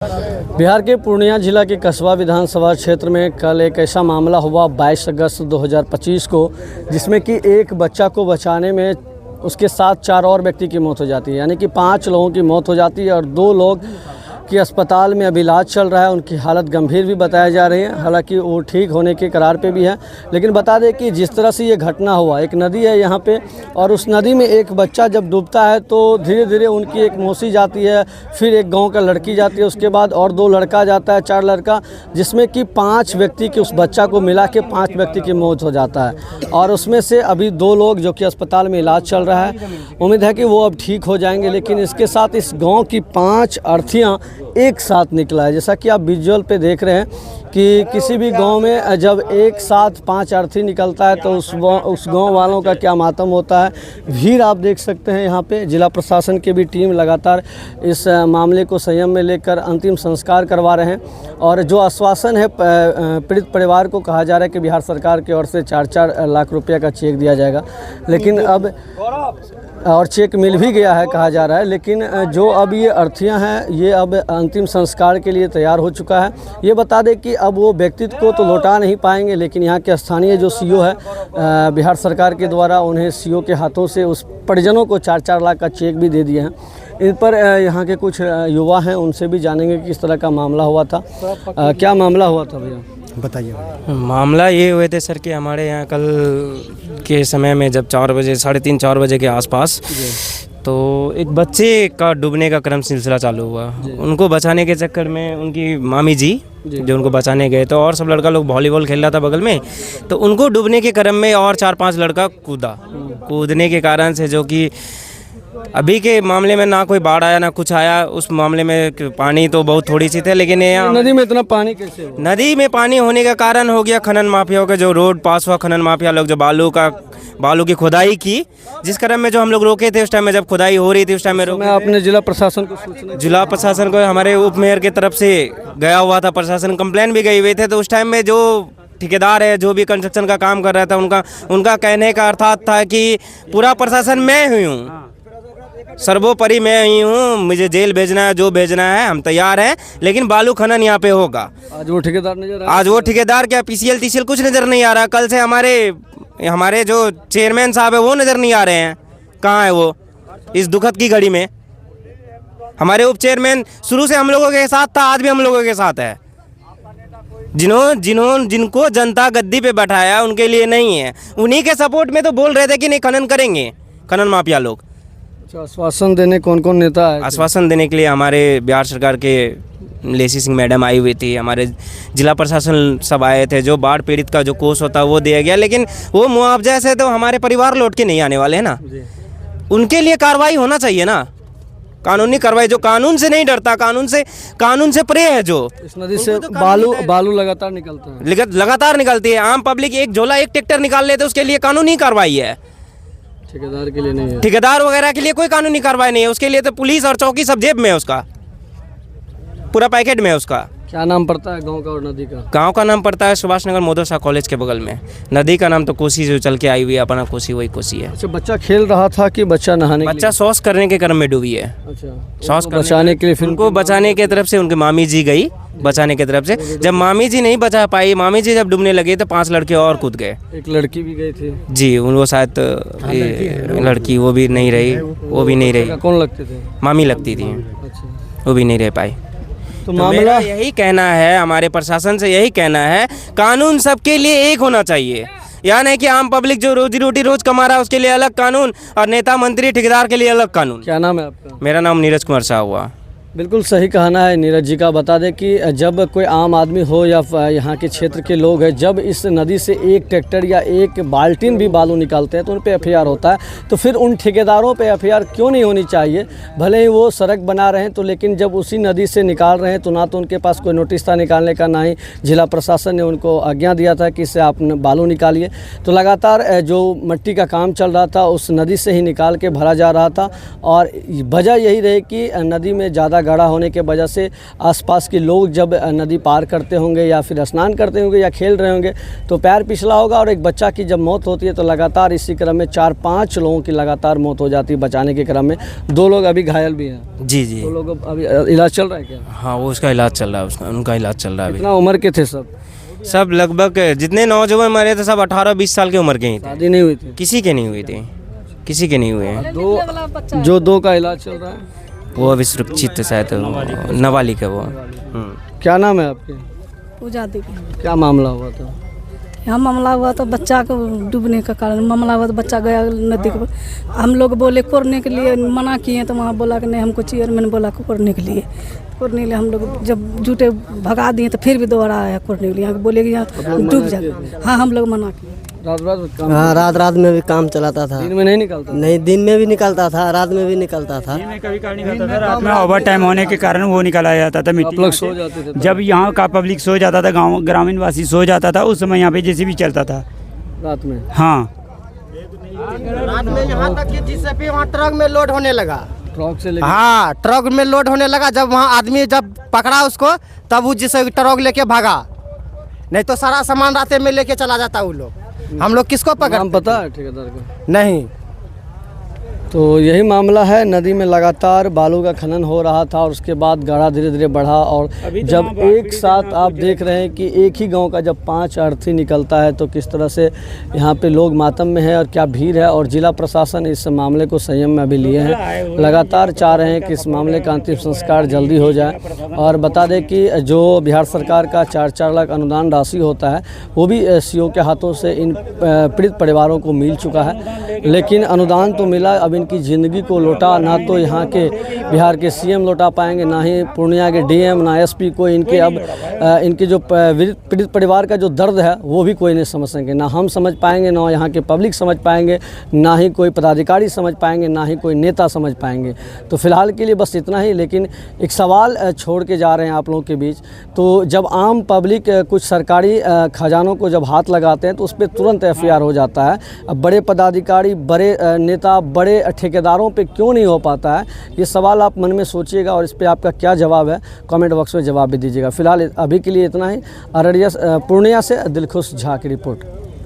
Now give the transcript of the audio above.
बिहार के पूर्णिया जिला के कसबा विधानसभा क्षेत्र में कल एक ऐसा मामला हुआ 22 अगस्त 2025 को, जिसमें कि एक बच्चा को बचाने में उसके साथ 4 और व्यक्ति की मौत हो जाती है। यानी कि 5 लोगों की मौत हो जाती है और 2 लोग की अस्पताल में अभी इलाज चल रहा है। उनकी हालत गंभीर भी बताई जा रही है, हालांकि वो ठीक होने के करार पे भी है। लेकिन बता दें कि जिस तरह से ये घटना हुआ, एक नदी है यहाँ पे और उस नदी में एक बच्चा जब डूबता है तो धीरे धीरे उनकी एक मौसी जाती है, फिर एक गांव का लड़की जाती है, उसके बाद और 2 लड़का जाता है, 4 लड़का, जिसमें कि 5 व्यक्ति की, उस बच्चा को मिला के 5 व्यक्ति की मौत हो जाता है। और उसमें से अभी 2 लोग जो कि अस्पताल में इलाज चल रहा है, उम्मीद है कि वो अब ठीक हो जाएंगे। लेकिन इसके साथ इस गाँव की 5 अर्थियाँ एक साथ निकला है। जैसा कि आप विजुअल पे देख रहे हैं कि किसी भी गांव में जब एक साथ 5 अर्थी निकलता है तो उस गांव वालों का क्या मातम होता है। भीड़ आप देख सकते हैं यहाँ पे। जिला प्रशासन की भी टीम लगातार इस मामले को संयम में लेकर अंतिम संस्कार करवा रहे हैं। और जो आश्वासन है पीड़ित परिवार को, कहा जा रहा है कि बिहार सरकार की ओर से 4-4 लाख रुपये का चेक दिया जाएगा। लेकिन अब और चेक मिल भी गया है कहा जा रहा है। लेकिन जो अब ये अर्थियां हैं, ये अब अंतिम संस्कार के लिए तैयार हो चुका है। ये बता दें कि अब वो व्यक्तित्व को तो लौटा नहीं पाएंगे, लेकिन यहाँ के स्थानीय जो सीओ है बिहार सरकार के द्वारा, उन्हें सीओ के हाथों से उस परिजनों को 4-4 लाख का चेक भी दे दिए हैं। इन पर यहाँ के कुछ युवा हैं, उनसे भी जानेंगे कि किस तरह का मामला हुआ था। क्या मामला हुआ था भैया, बताइए। मामला ये हुए थे सर कि हमारे यहाँ कल के समय में जब 4 बजे, 3:30-4 बजे के आसपास, तो एक बच्चे का डूबने का क्रम सिलसिला चालू हुआ। उनको बचाने के चक्कर में उनकी मामी जी जो उनको बचाने गए, तो और सब लड़का लोग वॉलीबॉल खेल रहा था बगल में, तो उनको डूबने के क्रम में और 4-5 लड़का कूदने के कारण से, जो कि अभी के मामले में ना कोई बाढ़ आया ना कुछ आया। उस मामले में पानी तो बहुत थोड़ी सी थे, लेकिन नदी में इतना पानी कैसे हुआ? नदी में पानी होने का कारण हो गया खनन माफियाओं के, जो रोड पास हुआ, खनन माफिया लोग जो बालू की खुदाई की, जिस क्रम में जो हम लोग रोके थे उस टाइम में, जब खुदाई हो रही थी उस टाइम में रोके। आपने जिला प्रशासन को सूचना? जिला प्रशासन को, हमारे उप मेयर की तरफ से गया हुआ था प्रशासन, कंप्लेन भी गई हुई थे। तो उस टाइम में जो ठेकेदार है, जो भी कंस्ट्रक्शन का काम कर रहा था, उनका कहने का अर्थात था कि पूरा प्रशासन मैं ही हूँ, सर्वोपरि मैं ही हूँ, मुझे जेल भेजना है, जो भेजना है हम तैयार हैं, लेकिन बालू खनन यहाँ पे होगा। आज वो ठेकेदार नजर आज वो ठेकेदार क्या, PCL कुछ नज़र नहीं आ रहा। कल से हमारे जो चेयरमैन साहब है वो नज़र नहीं आ रहे हैं। कहाँ है वो इस दुखद की घड़ी में? हमारे उप चेयरमैन शुरू से हम लोगों के साथ था, आज भी हम लोगों के साथ है। जिनको जनता गद्दी पे बैठाया उनके लिए नहीं है, उन्हीं के सपोर्ट में तो बोल रहे थे कि नहीं खनन करेंगे, खनन माफिया लोग। आश्वासन देने कौन नेता है? आश्वासन देने के लिए हमारे बिहार सरकार के लेसी सिंह मैडम आई हुई थी, हमारे जिला प्रशासन सब आए थे। जो बाढ़ पीड़ित का जो कोष होता है वो दिया गया, लेकिन वो मुआवजा से तो हमारे परिवार लौट के नहीं आने वाले हैं ना। उनके लिए कार्रवाई होना चाहिए ना, कानूनी कार्रवाई। जो कानून से नहीं डरता, कानून से परे है, जो इस नदी से बालू लगातार निकलता है, लगातार निकलती है। आम पब्लिक एक झोला, एक ट्रैक्टर निकाल लेते, उसके लिए कानूनी कार्रवाई है। ठेकेदार के लिए नहीं है, ठेकेदार वगैरह के लिए कोई कानूनी कार्रवाई नहीं है। उसके लिए तो पुलिस और चौकी सब जेब में है, उसका पूरा पैकेट में है उसका। क्या नाम पड़ता है गांव का और नदी का? गांव का नाम पड़ता है सुभाष नगर मोदोसा कॉलेज के बगल में। नदी का नाम तो कोसी जो चल के आई हुई है, अपना कोसी वही कोसी है। अच्छा, बच्चा खेल रहा था कि बच्चा नहाने? बच्चा शौच करने के क्रम में डूबी है। अच्छा, शौच बचाने के लिए फिर उनको बचाने की तरफ से उनकी मामी जी गई बचाने की तरफ से। जब मामी जी नहीं बचा पाई, मामी जी जब डूबने लगे तो 5 लड़के और कूद गए। एक लड़की भी गई थी जी, वो शायद लड़की वो भी नहीं रही। कौन लगते थे? मामी लगती थी। अच्छा, वो भी नहीं रह पाई। तो मामला यही कहना है, हमारे प्रशासन से यही कहना है, कानून सबके लिए एक होना चाहिए। या नहीं कि आम पब्लिक जो रोजी रोटी रोज कमा रहा है उसके लिए अलग कानून, और नेता मंत्री ठेकेदार के लिए अलग कानून। क्या नाम है आपका? मेरा नाम नीरज कुमार शाह हुआ। बिल्कुल सही कहना है नीरज जी का। बता दें कि जब कोई आम आदमी हो या यहाँ के क्षेत्र के लोग हैं, जब इस नदी से एक ट्रैक्टर या एक बाल्टीन भी बालू निकालते हैं तो उन पे FIR होता है। तो फिर उन ठेकेदारों पे FIR क्यों नहीं होनी चाहिए? भले ही वो सड़क बना रहे हैं तो, लेकिन जब उसी नदी से निकाल रहे हैं तो ना तो उनके पास कोई नोटिस था निकालने का, ना ही जिला प्रशासन ने उनको आज्ञा दिया था कि इससे आप बालू निकालिए। तो लगातार जो मिट्टी का काम चल रहा था उस नदी से ही निकाल के भरा जा रहा था। और वजह यही रही कि नदी में ज़्यादा ज़्यादा गाढ़ा होने के वजह से आसपास के लोग जब नदी पार करते होंगे या फिर स्नान करते होंगे या खेल रहे होंगे तो पैर फिसला होगा और एक बच्चा की जब मौत होती है तो लगातार इसी क्रम में 4-5 लोगों की लगातार मौत हो जाती है बचाने के क्रम में। 2 लोग अभी घायल भी हैं। जी जी 2 लोग अभी इलाज चल रहा है क्या? हाँ, वो उसका इलाज चल रहा है, उसका उनका इलाज चल रहा है कितना उम्र के थे सब? अभी। सब लगभग जितने नौजवान मरे थे सब 18-20 साल की उम्र के ही थे, शादी नहीं हुई थी? किसी के नहीं हुए थे, किसी के नहीं हुए हैं। 2 का इलाज चल रहा है। वो अभी सुरक्षित है, शायद नाबालिग है वो। क्या नाम है आपके? पूजा देवी। क्या मामला हुआ था? यहाँ मामला हुआ तो बच्चा को डूबने का कारण मामला हुआ तो बच्चा गया नदी के। हम लोग बोले कोरने के लिए मना किए तो वहाँ बोला कि नहीं, हमको चेयरमैन बोला कोरने के लिए हम लोग जब जूटे भगा दिए तो फिर भी दोबारा आया कोरने के लिए, बोले कि यहाँ डूब जाए। हाँ, हम लोग मना किए। हाँ, रात में भी काम चलाता था। दिन में नहीं निकलता? नहीं, दिन में भी निकलता था, रात में भी निकलता था। रात में ओवर टाइम होने के कारण वो निकाला जाता था। आप लोग सो जाते थे? जब यहाँ का पब्लिक सो जाता था, गाँव ग्रामीण वासी सो जाता था, उस समय यहाँ पे जेसीबी चलता था रात में। हाँ, रात में यहाँ तक कि जेसीबी वहाँ ट्रक में लोड होने लगा। ट्रक से लेके? हाँ, ट्रक में लोड होने लगा। जब वहाँ आदमी जब पकड़ा उसको तब वो जिसे ट्रक लेके भागा, नहीं तो सारा सामान रास्ते में लेके चला जाता वो लोग। हम लोग किसको पकड़? नाम पता है ठेकेदार का? नहीं। तो यही मामला है, नदी में लगातार बालू का खनन हो रहा था और उसके बाद गाढ़ा धीरे धीरे बढ़ा और जब एक साथ आप देख रहे हैं कि एक ही गांव का जब 5 अर्थी निकलता है तो किस तरह से यहाँ पे लोग मातम में है और क्या भीड़ है। और जिला प्रशासन इस मामले को संयम में अभी लिए हैं, लगातार चाह रहे हैं कि इस मामले का अंतिम संस्कार जल्दी हो जाए। और बता दें कि जो बिहार सरकार का 4-4 लाख अनुदान राशि होता है वो भी सीओ के हाथों से इन पीड़ित परिवारों को मिल चुका है, लेकिन अनुदान तो मिला, अब इनकी ज़िंदगी को लौटा ना तो यहाँ के बिहार के सीएम लौटा पाएंगे, ना ही पूर्णिया के डीएम, ना एसपी को इनके अब इनके जो पीड़ित परिवार का जो दर्द है वो भी कोई नहीं समझ सकेंगे। ना हम समझ पाएंगे, ना यहाँ के पब्लिक समझ पाएंगे, ना ही कोई पदाधिकारी समझ पाएंगे, ना ही कोई नेता समझ पाएंगे। तो फिलहाल के लिए बस इतना ही, लेकिन एक सवाल छोड़ के जा रहे हैं आप लोगों के बीच। तो जब आम पब्लिक कुछ सरकारी खजानों को जब हाथ लगाते हैं तो उस पर तुरंत एफआईआर हो जाता है। अब बड़े पदाधिकारी, बड़े नेता, बड़े ठेकेदारों पे क्यों नहीं हो पाता है, ये सवाल आप मन में सोचिएगा और इस पे आपका क्या जवाब है कमेंट बॉक्स में जवाब भी दीजिएगा। फिलहाल अभी के लिए इतना ही। अररिया पूर्णिया से दिलखुश झा की रिपोर्ट।